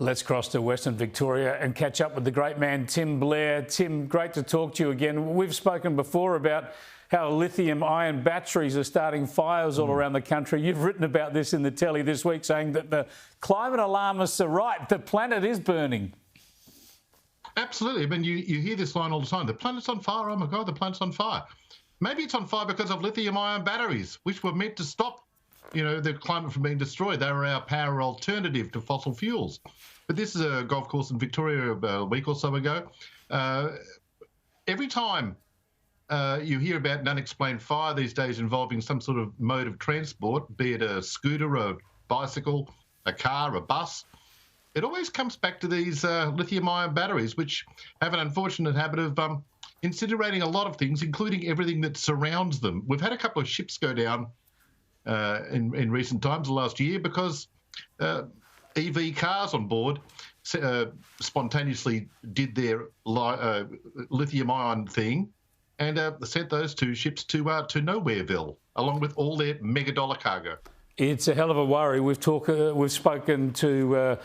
Let's cross to Western Victoria and catch up with the great man, Tim Blair. Tim, great to talk to you again. We've spoken before about how lithium-ion batteries are starting fires all around the country. You've written about this in the telly this week, saying that the climate alarmists are right. The planet is burning. Absolutely. I mean, you hear this line all the time. The planet's on fire. Oh, my God, the planet's on fire. Maybe it's on fire because of lithium-ion batteries, which were meant to stop, the climate from being destroyed. They were our power alternative to fossil fuels. But this is a golf course in Victoria a week or so ago. Every time you hear about an unexplained fire these days involving some sort of mode of transport, be it a scooter, a bicycle, a car, a bus, it always comes back to these lithium-ion batteries, which have an unfortunate habit of incinerating a lot of things, including everything that surrounds them. We've had a couple of ships go down in recent times, the last year, because EV cars on board spontaneously did their lithium-ion thing and sent those two ships to Nowhereville, along with all their mega-dollar cargo. It's a hell of a worry. We've spoken to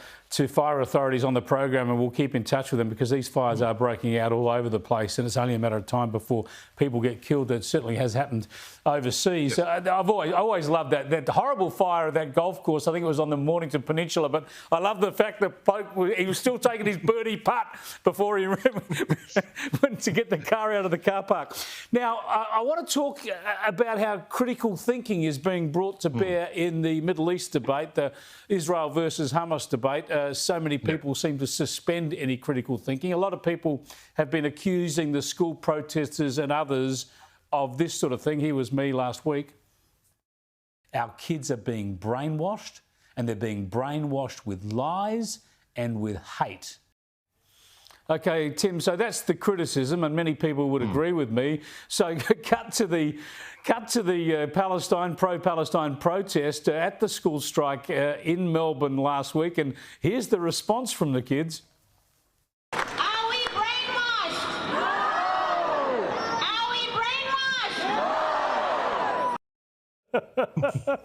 fire authorities on the program, and we'll keep in touch with them because these fires are breaking out all over the place, and it's only a matter of time before people get killed. That certainly has happened overseas. Yes. I've always loved that horrible fire at that golf course. I think it was on the Mornington Peninsula, but I love the fact that he was still taking his birdie putt before he went to get the car out of the car park. Now, I want to talk about how critical thinking is being brought to bear in the Middle East debate, the Israel versus Hamas debate. So many people seem to suspend any critical thinking. A lot of people have been accusing the school protesters and others of this sort of thing. Here was me last week. Our kids are being brainwashed, and they're being brainwashed with lies and with hate. OK, Tim, so that's the criticism, and many people would agree with me. So cut to the pro-Palestine protest at the school strike in Melbourne last week, and here's the response from the kids. Are we brainwashed? No! Are we brainwashed?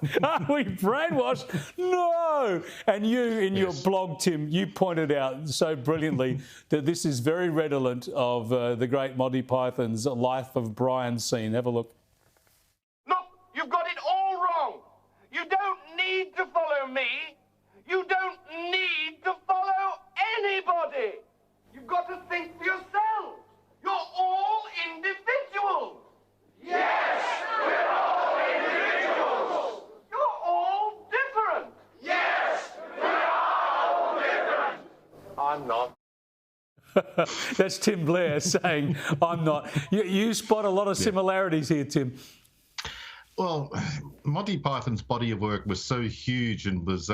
No! Are we brainwashed? No! And you, in your blog, Tim, you pointed out so brilliantly that this is very redolent of the great Monty Python's Life of Brian scene. Have a look. Look, you've got it all wrong. You don't need to follow me. You don't need to follow anybody. You've got to think for yourselves. You're all individuals. Yes, we're all individuals. You're all different. Yes, we are all different. I'm not. That's Tim Blair saying, I'm not. You spot a lot of similarities here, Tim. Well, Monty Python's body of work was so huge and was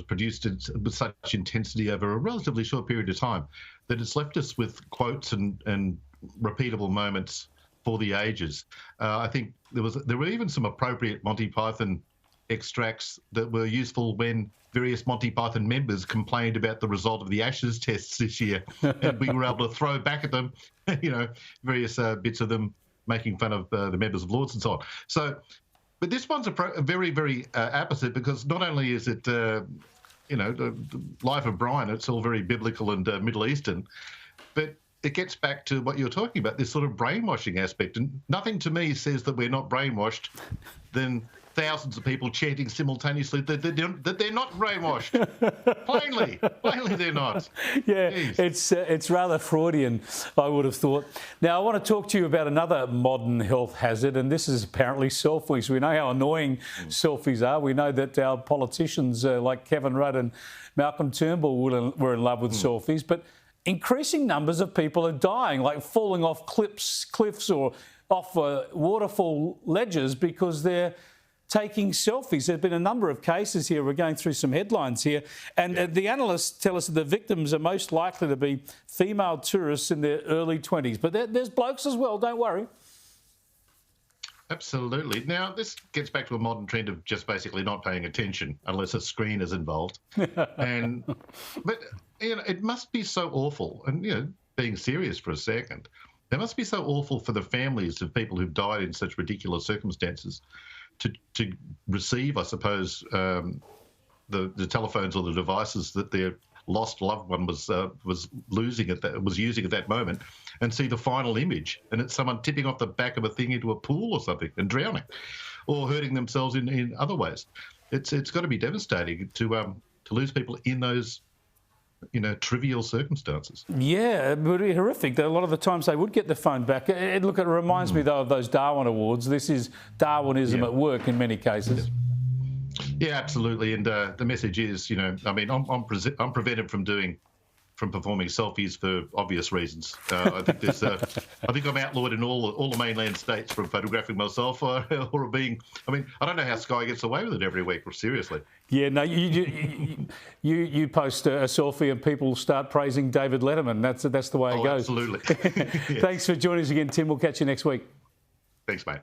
produced with such intensity over a relatively short period of time that it's left us with quotes and repeatable moments for the ages. I think there were even some appropriate Monty Python extracts that were useful when various Monty Python members complained about the result of the Ashes tests this year, and we were able to throw back at them, various bits of them making fun of the members of Lords and so on. So, but this one's a very, very opposite, because not only is it, the Life of Brian, it's all very biblical and Middle Eastern, but it gets back to what you're talking about, this sort of brainwashing aspect. And nothing to me says that we're not brainwashed than thousands of people chanting simultaneously that they're not brainwashed. Plainly they're not. Yeah, Jeez. It's rather Freudian, I would have thought. Now, I want to talk to you about another modern health hazard, and this is apparently selfies. We know how annoying selfies are. We know that our politicians like Kevin Rudd and Malcolm Turnbull were in love with selfies, but increasing numbers of people are dying, like falling off cliffs or off waterfall ledges because they're taking selfies. There have been a number of cases here. We're going through some headlines here. And the analysts tell us that the victims are most likely to be female tourists in their early 20s. But there's blokes as well, don't worry. Absolutely. Now, this gets back to a modern trend of just basically not paying attention unless a screen is involved. But it must be so awful. And, being serious for a second, it must be so awful for the families of people who've died in such ridiculous circumstances to receive, I suppose, the telephones or the devices that their lost loved one was using at that moment, and see the final image, and it's someone tipping off the back of a thing into a pool or something and drowning, or hurting themselves in other ways. It's got to be devastating to lose people in those trivial circumstances. Yeah, it would be horrific. A lot of the times they would get the phone back. It reminds me, though, of those Darwin Awards. This is Darwinism at work in many cases. Yeah, absolutely. And the message is, I'm prevented from performing selfies for obvious reasons. I think I'm outlawed in all the mainland states from photographing myself or being. I don't know how Sky gets away with it every week. Seriously. Yeah, no, you post a selfie and people start praising David Letterman. That's the way it goes. Absolutely. Yes. Thanks for joining us again, Tim. We'll catch you next week. Thanks, mate.